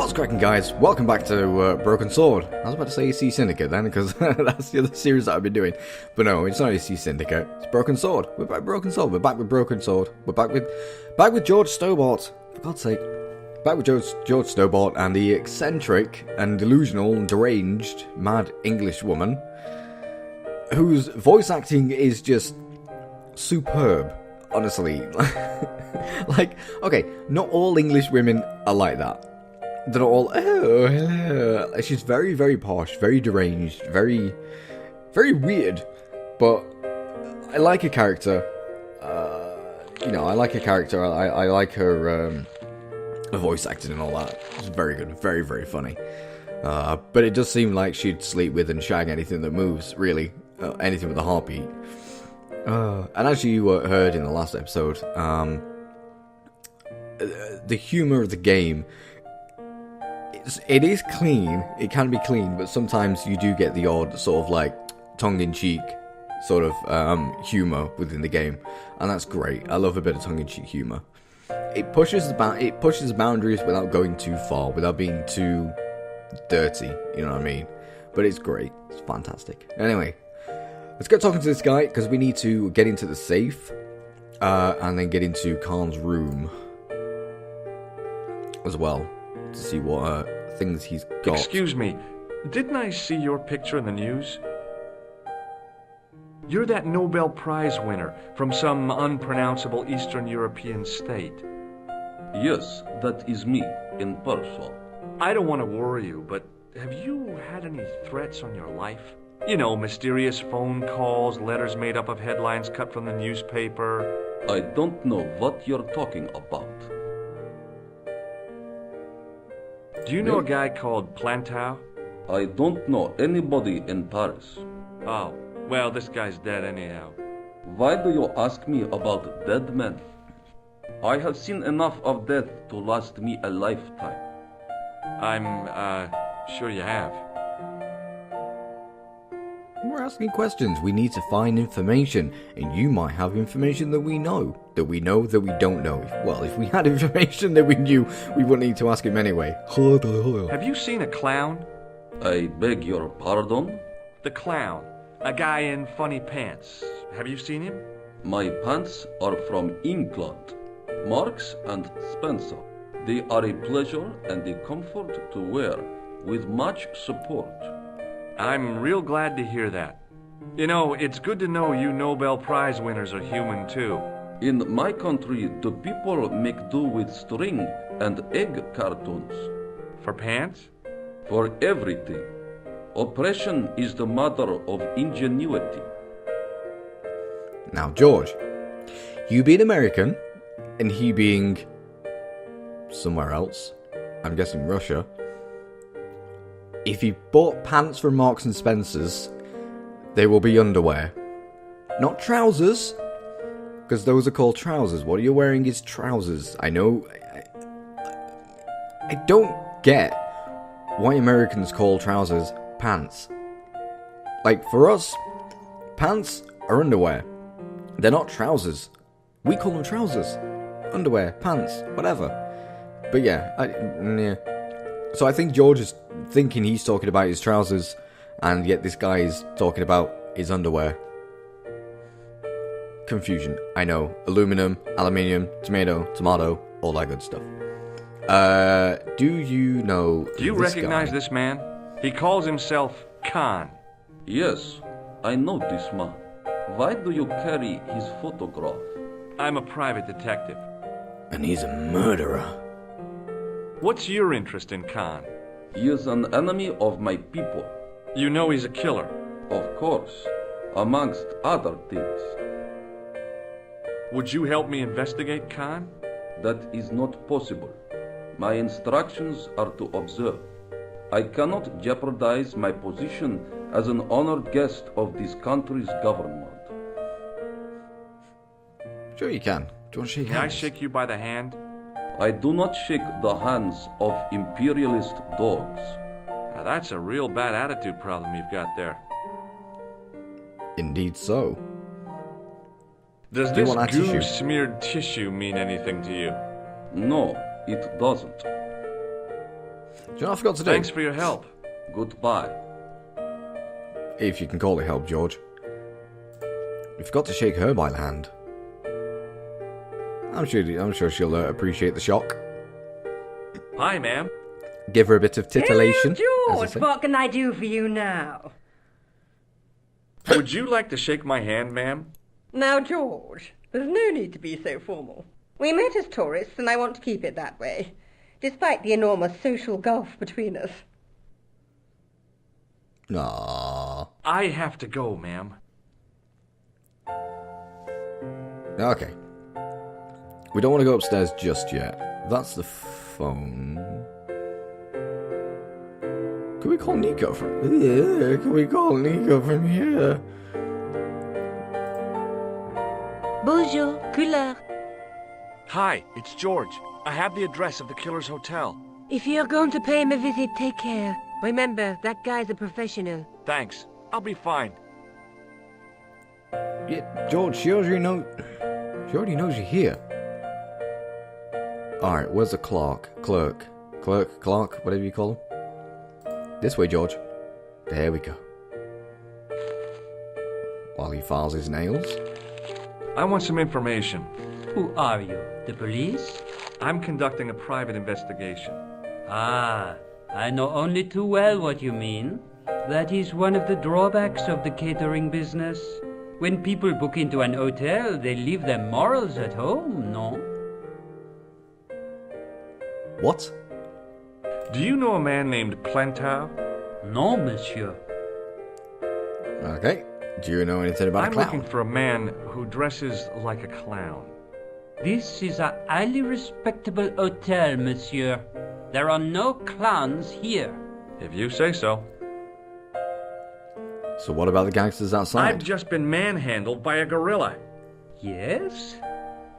What's cracking, guys? Welcome back to Broken Sword. I was about to say AC Syndicate then, because that's the other series that I've been doing. But no, it's not AC Syndicate. It's Broken Sword. We're back with Broken Sword. We're back with Broken Sword. We're back with George Stobart. For God's sake. Back with George Stobart and the eccentric and delusional and deranged mad English woman, whose voice acting is just superb, honestly. Like, okay, not all English women are like that. They're not all, oh, hello. She's very, very posh, very deranged, very, very weird. But I like her character. I like her character. I like her voice acting and all that. It's very good, very, very funny. But it does seem like she'd sleep with and shag anything that moves, really. Anything with a heartbeat. And as you heard in the last episode, the humour of the game, it is clean, it can be clean, but sometimes you do get the odd sort of like tongue-in-cheek sort of humour within the game, and that's great. I love a bit of tongue-in-cheek humour. It pushes the boundaries without going too far, without being too dirty, you know what I mean? But it's great, it's fantastic. Anyway, let's get talking to this guy, because we need to get into the safe, and then get into Khan's room as well, to see what things he's got. Excuse me, didn't I see your picture in the news? You're that Nobel Prize winner from some unpronounceable Eastern European state. Yes, that is me, in person. I don't want to worry you, but have you had any threats on your life? You know, mysterious phone calls, letters made up of headlines cut from the newspaper. I don't know what you're talking about. Do you know a guy called Plantow? I don't know anybody in Paris. Oh, well, this guy's dead anyhow. Why do you ask me about dead men? I have seen enough of death to last me a lifetime. I'm, sure you have. We're asking questions. We need to find information, and you might have information that we know that we don't know. Well, if we had information that we knew, we wouldn't need to ask him anyway. Have you seen a clown? I beg your pardon? The clown. A guy in funny pants. Have you seen him? My pants are from England. Marks and Spencer. They are a pleasure and a comfort to wear, with much support. I'm real glad to hear that. You know, it's good to know you Nobel Prize winners are human too. In my country, the people make do with string and egg cartoons. For pants? For everything. Oppression is the mother of ingenuity. Now, George, you being American, and he being somewhere else, I'm guessing Russia, if you bought pants from Marks and Spencer's, they will be underwear. Not trousers, because those are called trousers. What you're wearing is trousers. I know. I don't get why Americans call trousers pants. Like, for us, pants are underwear. They're not trousers. We call them trousers. Underwear, pants, whatever. But yeah, yeah. So I think George is thinking he's talking about his trousers, and yet this guy is talking about his underwear. Confusion, I know. Aluminum, aluminium, tomato, all that good stuff. Do you know Do you recognize this man? He calls himself Khan. Yes, I know this man. Why do you carry his photograph? I'm a private detective. And he's a murderer. What's your interest in Khan? He is an enemy of my people. You know he's a killer. Of course, amongst other things. Would you help me investigate Khan? That is not possible. My instructions are to observe. I cannot jeopardize my position as an honored guest of this country's government. Sure you can. Do you want to shake hands? Can I shake you by the hand? I do not shake the hands of imperialist dogs. Now that's a real bad attitude problem you've got there. Indeed so. Does this goo-smeared tissue mean anything to you? No, it doesn't. Do you know what I forgot to do? Thanks for your help. Goodbye. If you can call it help, George. You forgot to shake her by the hand. I'm sure she'll appreciate the shock. Hi, ma'am. Give her a bit of titillation. Hello, as George. they say. What can I do for you now? Would you like to shake my hand, ma'am? Now, George, there's no need to be so formal. We met as tourists, and I want to keep it that way, despite the enormous social gulf between us. Aww. I have to go, ma'am. Okay. We don't want to go upstairs just yet. That's the phone. Can we call Nico from... Yeah, can we call Nico from here? Bonjour, Collard. Hi, it's George. I have the address of the killer's hotel. If you're going to pay him a visit, take care. Remember, that guy's a professional. Thanks. I'll be fine. Yeah, George, she already knows you're here. Alright, where's the clerk, whatever you call him. This way, George. There we go. While he files his nails. I want some information. Who are you? The police? I'm conducting a private investigation. Ah, I know only too well what you mean. That is one of the drawbacks of the catering business. When people book into an hotel, they leave their morals at home, no? What? Do you know a man named Plentau? No, monsieur. Okay. Do you know anything about I'm a clown? looking for a man who dresses like a clown. This is a highly respectable hotel, monsieur. There are no clowns here. If you say so. So what about the gangsters outside? I've just been manhandled by a gorilla. Yes?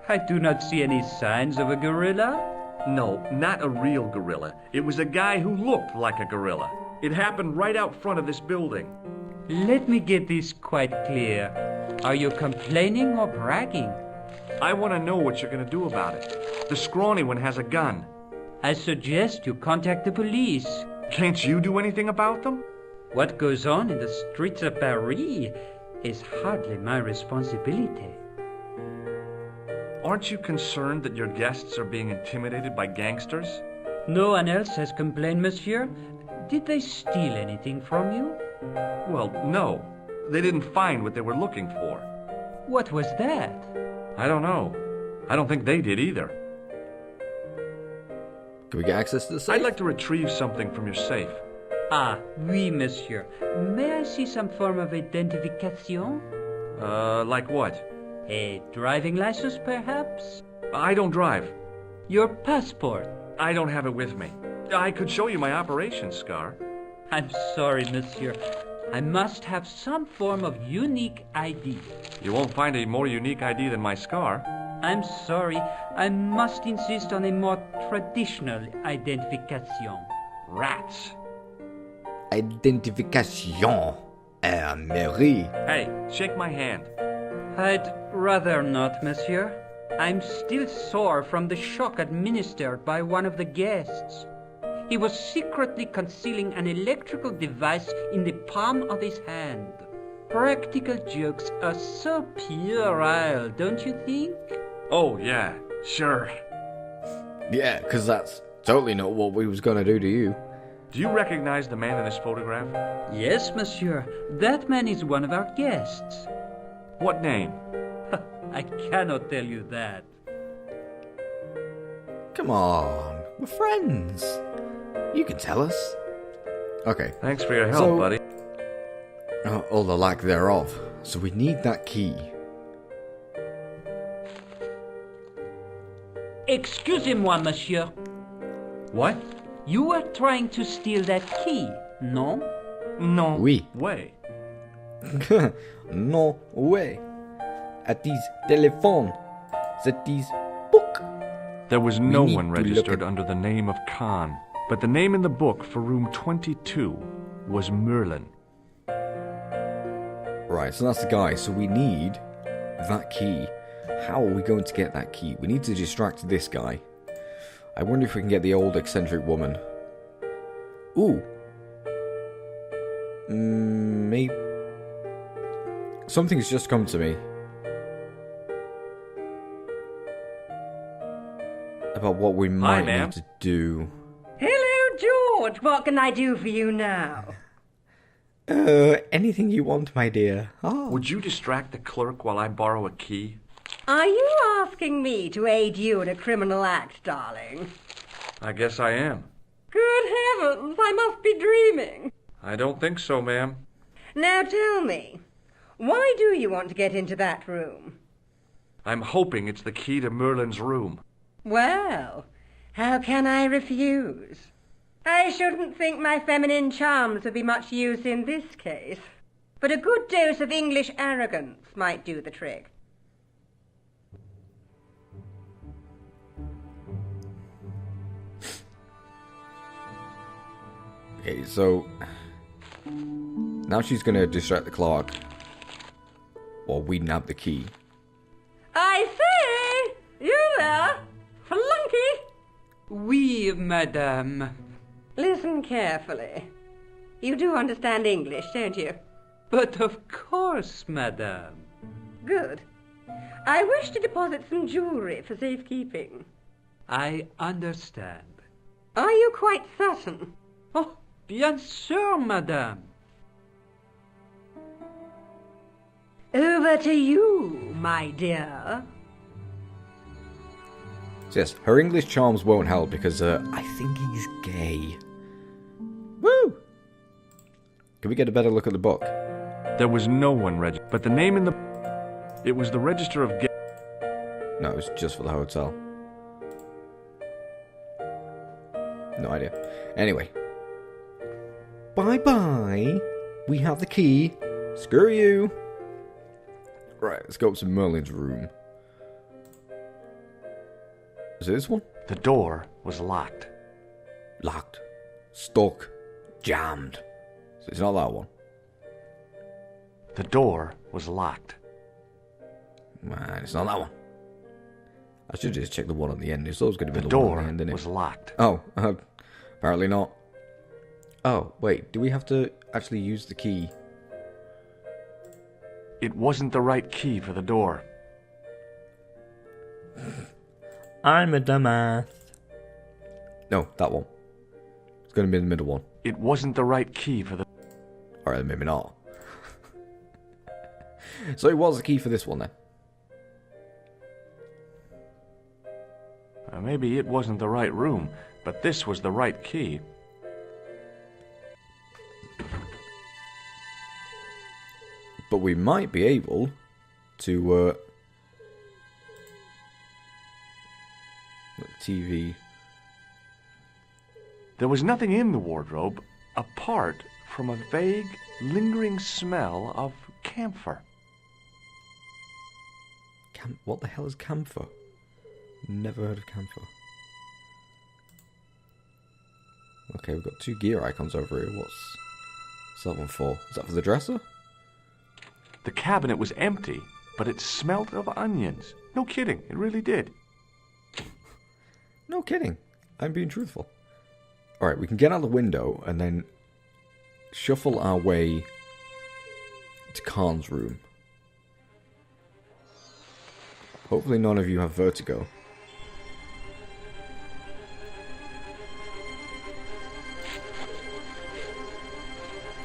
I do not see any signs of a gorilla. No, not a real gorilla. It was a guy who looked like a gorilla. It happened right out front of this building. Let me get this quite clear. Are you complaining or bragging? I want to know what you're going to do about it. The scrawny one has a gun. I suggest you contact the police. Can't you do anything about them? What goes on in the streets of Paris is hardly my responsibility. Aren't you concerned that your guests are being intimidated by gangsters? No one else has complained, monsieur. Did they steal anything from you? Well, no. They didn't find what they were looking for. What was that? I don't know. I don't think they did either. Can we get access to the safe? I'd like to retrieve something from your safe. Ah, oui, monsieur. May I see some form of identification? Like what? A driving license, perhaps? I don't drive. Your passport? I don't have it with me. I could show you my operation scar. I'm sorry, monsieur. I must have some form of unique ID. You won't find a more unique ID than my scar. I'm sorry. I must insist on a more traditional identification. Rats. Identification. Mairie. Hey, shake my hand. I'd rather not, monsieur. I'm still sore from the shock administered by one of the guests. He was secretly concealing an electrical device in the palm of his hand. Practical jokes are so puerile, don't you think? Oh, yeah, sure. Yeah, because that's totally not what we was going to do to you. Do you recognize the man in this photograph? Yes, monsieur. That man is one of our guests. What name? I cannot tell you that. Come on, we're friends. You can tell us. Okay. Thanks for your help, So- buddy. Or the lack thereof. So we need that key. Excusez-moi, monsieur. What? You were trying to steal that key, no? No Oui. way. No way. At these telephone. At these book. There was no need one to look registered at- under the name of Khan, but the name in the book for room 22 was Merlin. Right, so that's the guy. So we need that key. How are we going to get that key? We need to distract this guy. I wonder if we can get the old eccentric woman. Ooh. Maybe... Something's just come to me. About what we might need to do. Hello, George. What can I do for you now? Anything you want, my dear. Oh. Would you distract the clerk while I borrow a key? Are you asking me to aid you in a criminal act, darling? I guess I am. Good heavens, I must be dreaming. I don't think so, ma'am. Now tell me, why do you want to get into that room? I'm hoping it's the key to Merlin's room. Well, how can I refuse? I shouldn't think my feminine charms would be much use in this case, but a good dose of English arrogance might do the trick. Okay, so... Now she's gonna distract the clerk. While we nab the key. I say! You there? Flunky! Oui, madame. Listen carefully. You do understand English, don't you? But of course, madame. Good. I wish to deposit some jewellery for safekeeping. I understand. Are you quite certain? Oh, bien sûr, madame. Over to you, my dear. So yes, her English charms won't help because I think he's gay. Woo! Can we get a better look at the book? There was no one registered, but the name in the... It was the Register of Guests. No, it was just for the hotel. No idea. Anyway. Bye-bye. We have the key. Screw you. Right, let's go up to Merlin's room. Is it this one? The door was locked. Locked. Stuck. Jammed. So it's not that one. The door was locked. Man, it's not that one. I should just check the one on the end. It's always going to be The the one on door the end, isn't it? was locked. Oh, apparently not. Oh, wait, do we have to actually use the key? It wasn't the right key for the door. I'm a dumbass. No, that one. It's going to be the middle one. It wasn't the right key for the... Alright, maybe not. So it was the key for this one then. Maybe it wasn't the right room, but this was the right key. But we might be able to TV. There was nothing in the wardrobe apart from a vague, lingering smell of camphor. What the hell is camphor? Never heard of camphor. Okay, we've got two gear icons over here. What's that one for? Is that for the dresser? The cabinet was empty, but it smelt of onions. No kidding, it really did. No kidding. I'm being truthful. Alright, we can get out the window and then shuffle our way to Khan's room. Hopefully none of you have vertigo.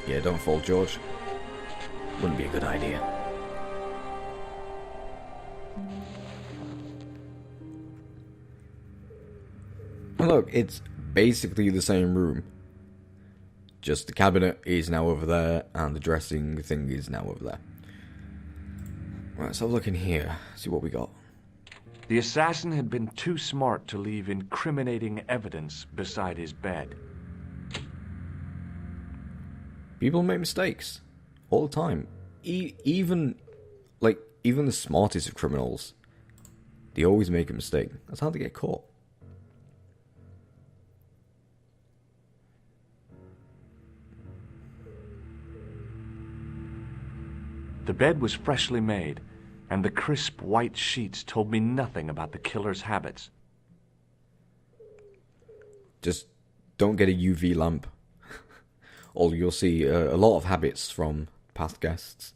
Yeah, don't fall, George. Wouldn't be a good idea. Look, it's basically the same room. Just the cabinet is now over there, and the dressing thing is now over there. Right, let's have a look in here, see what we got. The assassin had been too smart to leave incriminating evidence beside his bed. People make mistakes all the time. Even the smartest of criminals, they always make a mistake. That's how they get caught. The bed was freshly made, and the crisp white sheets told me nothing about the killer's habits. Just don't get a UV lamp or you'll see a lot of habits from past guests.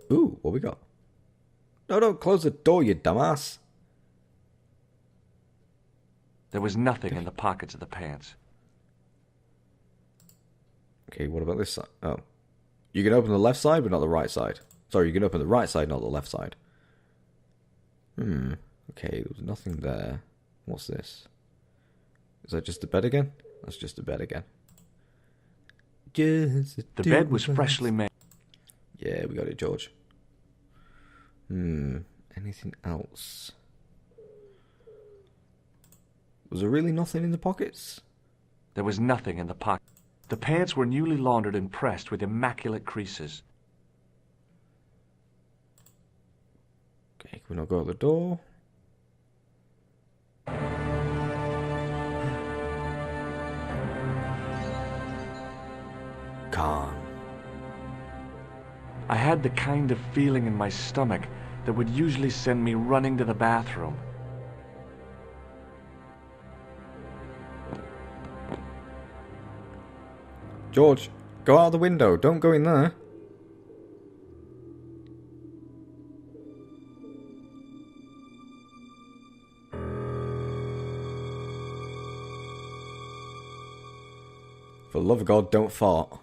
Ooh, what we got? No, don't close the door, you dumbass. There was nothing in the pockets of the pants. Okay, what about this side? Oh. You can open the left side, but not the right side. Sorry, you can open the right side, not the left side. Okay, there was nothing there. What's this? Is that just a bed again? That's just a bed again. The bed was freshly made. Yeah, we got it, George. Anything else? Was there really nothing in the pockets? There was nothing in the pocket. The pants were newly laundered and pressed with immaculate creases. Okay, can we not go out the door? Calm. I had the kind of feeling in my stomach that would usually send me running to the bathroom. George, go out the window. Don't go in there. For the love of God, don't fart.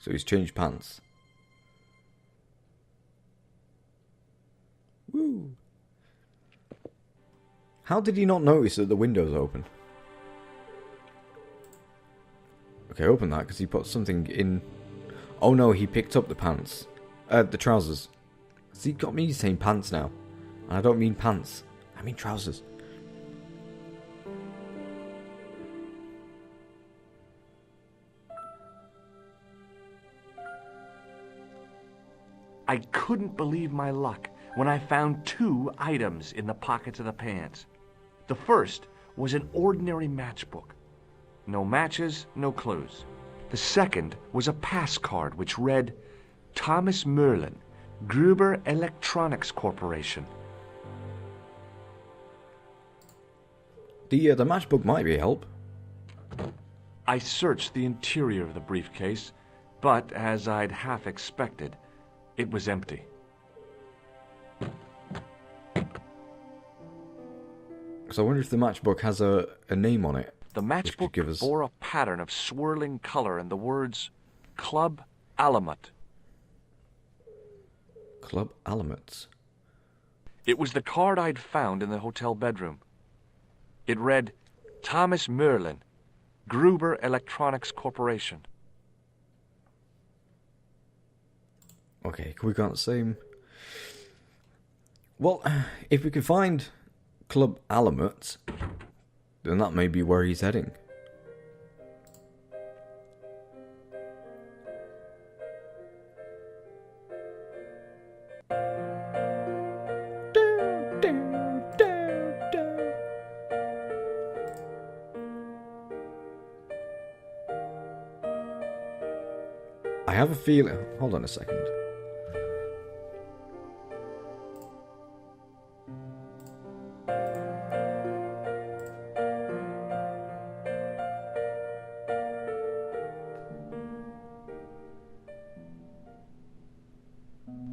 So he's changed pants. Woo! How did he not notice that the window's open? Okay, open that because he put something in. Oh no, he picked up the pants. The trousers. See, got me saying pants now. And I don't mean pants. I mean trousers. I couldn't believe my luck when I found 2 items in the pockets of the pants. The first was an ordinary matchbook. No matches, no clues. The second was a pass card which read, Thomas Merlin, Gruber Electronics Corporation. The matchbook might be a help. I searched the interior of the briefcase, but as I'd half expected, it was empty. So I wonder if the matchbook has a name on it. The matchbook bore a pattern of swirling color and the words, Club Alamut. Club Alamut. It was the card I'd found in the hotel bedroom. It read, Thomas Merlin, Gruber Electronics Corporation. Okay, can we go on the same? Well, if we can find Club Alamut, then that may be where he's heading. I have a feeling. Hold on a second.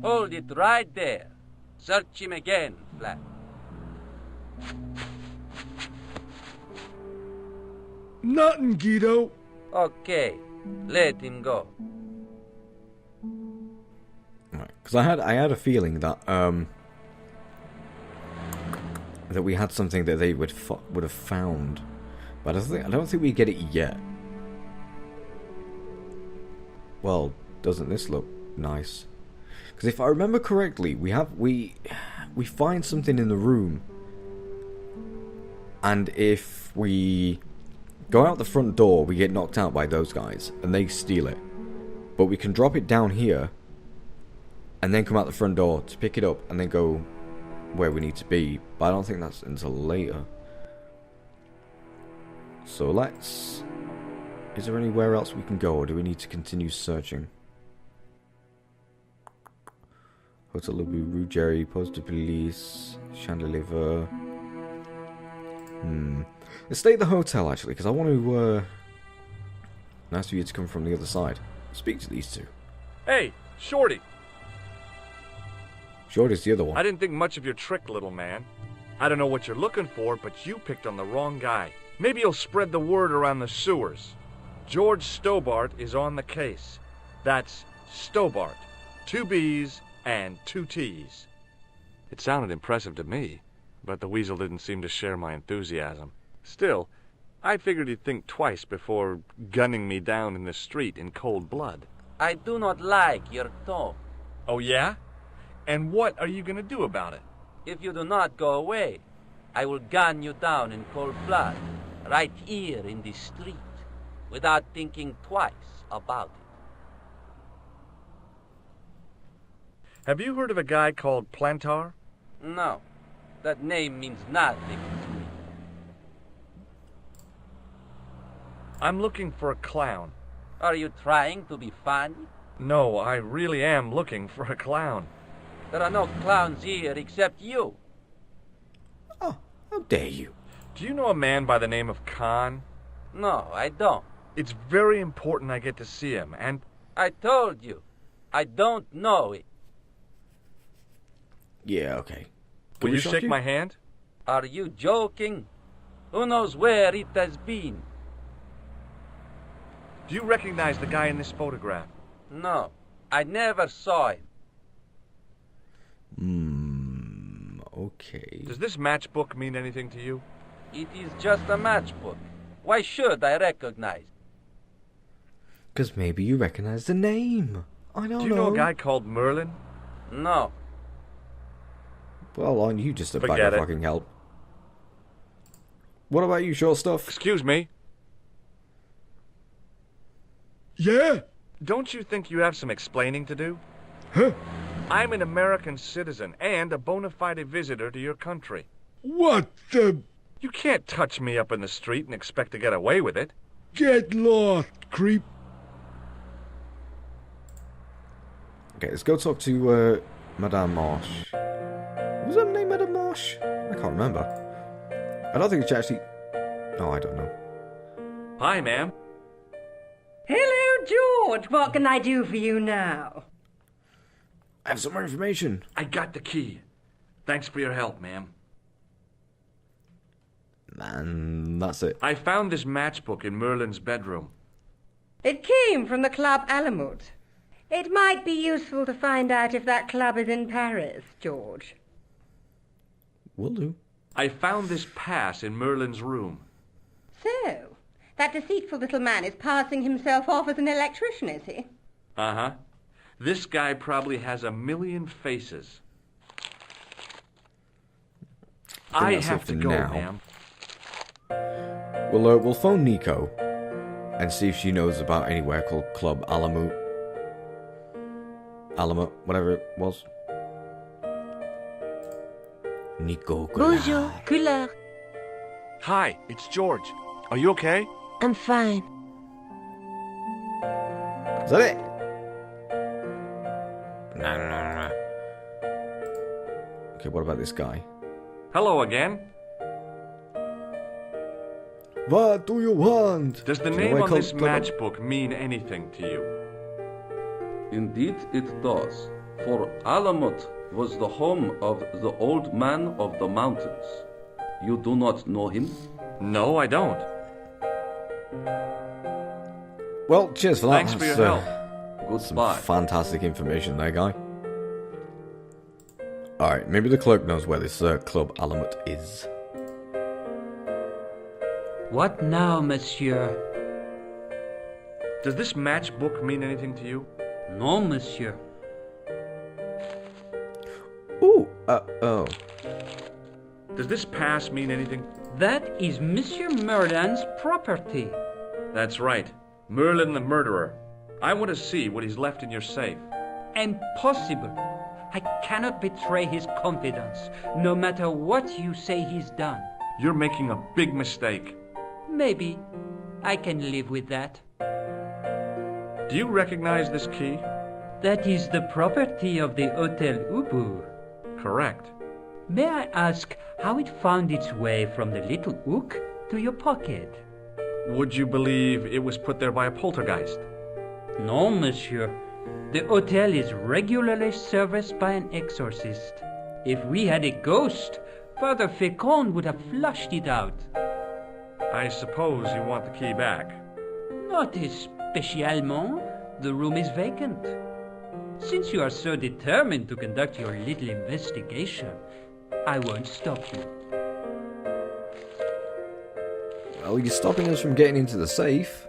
Hold it right there. Search him again, Flat. Nothing, Guido. Okay, let him go. Right, because I had a feeling that that we had something that they would have found, but I don't think we get it yet. Well, doesn't this look nice? Because if I remember correctly, we find something in the room, and if we go out the front door, we get knocked out by those guys, and they steal it. But we can drop it down here, and then come out the front door to pick it up, and then go where we need to be. But I don't think that's until later. So let's... Is there anywhere else we can go, or do we need to continue searching? Hotel Lobby, Rue Jerry, Post de Police, Chandelier. Let's stay at the hotel, actually, because I want to, ask you to come from the other side. Speak to these two. Hey, Shorty! Shorty's the other one. I didn't think much of your trick, little man. I don't know what you're looking for, but you picked on the wrong guy. Maybe you'll spread the word around the sewers. George Stobart is on the case. That's Stobart. 2 B's and 2 T's. It sounded impressive to me, but the weasel didn't seem to share my enthusiasm. Still, I figured he'd think twice before gunning me down in the street in cold blood. I do not like your tone. Oh, yeah? And what are you gonna do about it? If you do not go away, I will gun you down in cold blood, right here in the street, without thinking twice about it. Have you heard of a guy called Plantar? No, that name means nothing to me. I'm looking for a clown. Are you trying to be funny? No, I really am looking for a clown. There are no clowns here except you. Oh, how dare you? Do you know a man by the name of Khan? No, I don't. It's very important I get to see him, and... I told you, I don't know it. Yeah, okay. Will you shake my hand? Are you joking? Who knows where it has been? Do you recognize the guy in this photograph? No, I never saw him. Okay. Does this matchbook mean anything to you? It is just a matchbook. Why should I recognize? Because maybe you recognize the name. I don't know. Do you know a guy called Merlin? No. Well, aren't you just a bag Forget of it. fucking help? What about you, short stuff? Excuse me? Yeah? Don't you think you have some explaining to do? Huh? I'm an American citizen and a bona fide visitor to your country. What the... You can't touch me up in the street and expect to get away with it. Get lost, creep. Okay, let's go talk to Madame Marsh. Was her name Madame Marsh? I can't remember. I don't think she actually... Oh, I don't know. Hi, ma'am. Hello, George. What can I do for you now? I have some more information. I got the key. Thanks for your help, ma'am. And that's it. I found this matchbook in Merlin's bedroom. It came from the Club Alamut. It might be useful to find out if that club is in Paris, George. Will do. I found this pass in Merlin's room. So, that deceitful little man is passing himself off as an electrician, is he? Uh-huh. This guy probably has 1,000,000 faces. I that's have it to for go, now. ma'am. We'll phone Nico and see if she knows about anywhere called Club Alamut. Alamut, whatever it was. Nico Bonjour, Collard. Collard. Hi, it's George. Are you okay? I'm fine. Is that it? No. Okay, what about this guy? Hello again. What do you want? Does the Do you know name why on this called Club- matchbook mean anything to you? Indeed it does, for Alamut was the home of the old man of the mountains. You do not know him? No, I don't. Well, cheers for that. Thanks for your That's, help. Some Goodbye. fantastic information there, guy. Alright, maybe the clerk knows where this Club Alamut is. What now, monsieur? Does this matchbook mean anything to you? No, monsieur. Ooh, oh. Does this pass mean anything? That is Monsieur Merlin's property. That's right. Merlin the murderer. I want to see what he's left in your safe. Impossible. I cannot betray his confidence, no matter what you say he's done. You're making a big mistake. Maybe. I can live with that. Do you recognize this key? That is the property of the Hotel Ubu. Correct. May I ask how it found its way from the little hook to your pocket? Would you believe it was put there by a poltergeist? No, monsieur. The hotel is regularly serviced by an exorcist. If we had a ghost, Father Fécond would have flushed it out. I suppose you want the key back. Not spécialement. The room is vacant. Since you are so determined to conduct your little investigation, I won't stop you. Well, you're stopping us from getting into the safe.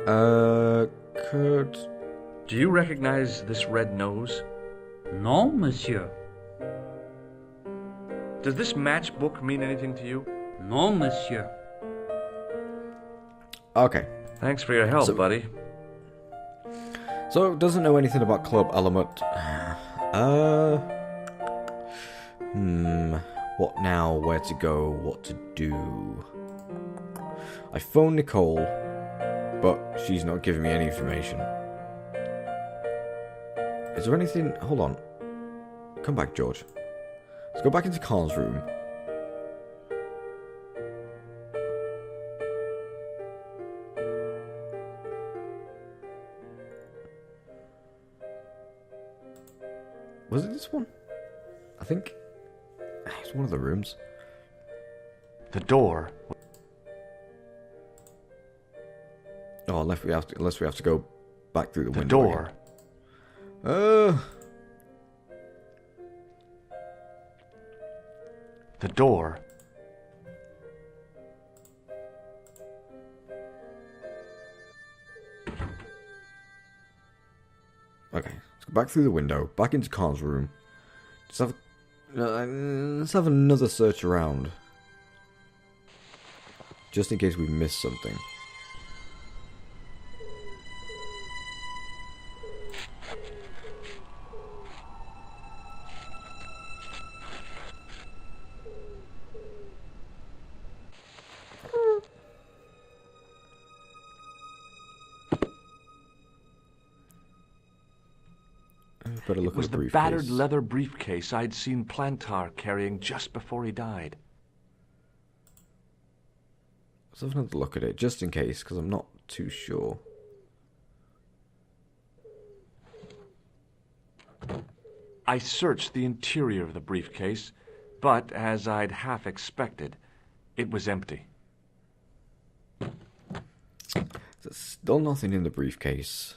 Could... Do you recognize this red nose? No, monsieur. Does this matchbook mean anything to you? No, monsieur. Okay. Thanks for your help, buddy. So, doesn't know anything about Club Element. What now? Where to go? What to do? I phoned Nicole, but she's not giving me any information. Is there anything... Hold on. Come back, George. Let's go back into Carl's room. Was it this one? I think it's one of the rooms. The door. Oh, unless we have to go back through the window. The door. Again. The door. Okay, let's go back through the window, back into Carl's room. Let's have another search around. Just in case we missed something. Better look It was at the the briefcase. battered leather briefcase I'd seen Plantar carrying just before he died. Let's have another look at it, just in case, because I'm not too sure. I searched the interior of the briefcase, but as I'd half expected, it was empty. There's still nothing in the briefcase.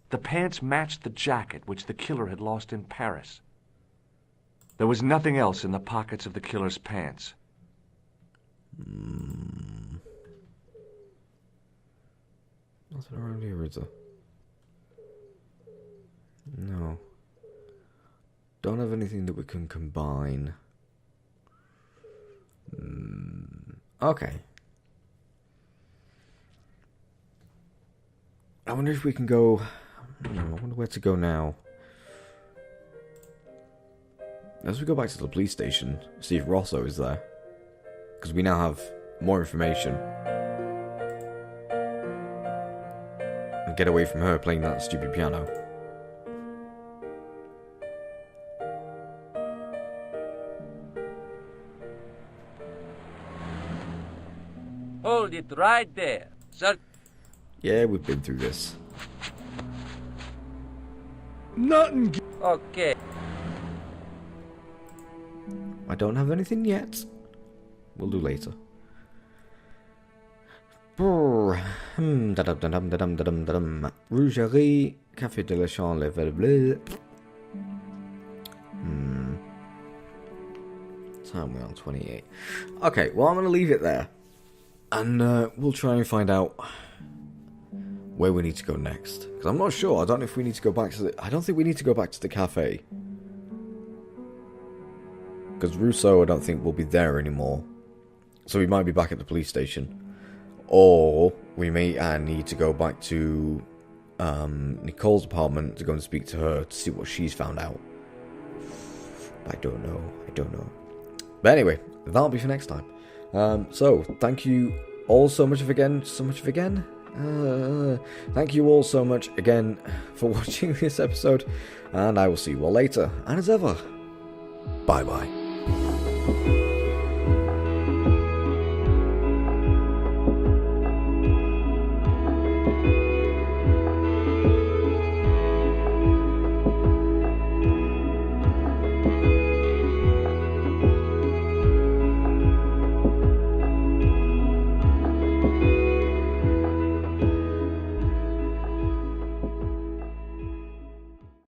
The pants matched the jacket which the killer had lost in Paris. There was nothing else in the pockets of the killer's pants. Nothing around here, is there? No. Don't have anything that we can combine. Okay. I wonder if we can go... I wonder where to go now. As we go back to the police station, see if Rosso is there. Because we now have more information. And get away from her playing that stupid piano. Hold it right there, sir. Yeah, we've been through this. Nothing. Okay. I don't have anything yet. We'll do later. Rougerie, Café de la Chambre, level bleu. Time we're on 28. Okay, well I'm gonna leave it there. And we'll try and find out where we need to go next. Because I'm not sure. I don't know if we need to go back to the... I don't think we need to go back to the cafe. Because Rousseau, I don't think, will be there anymore. So we might be back at the police station. Or we may need to go back to Nicole's apartment to go and speak to her to see what she's found out. I don't know. But anyway, that'll be for next time. So, thank you all so much again. Thank you all so much again for watching this episode, and I will see you all later. And as ever, bye bye.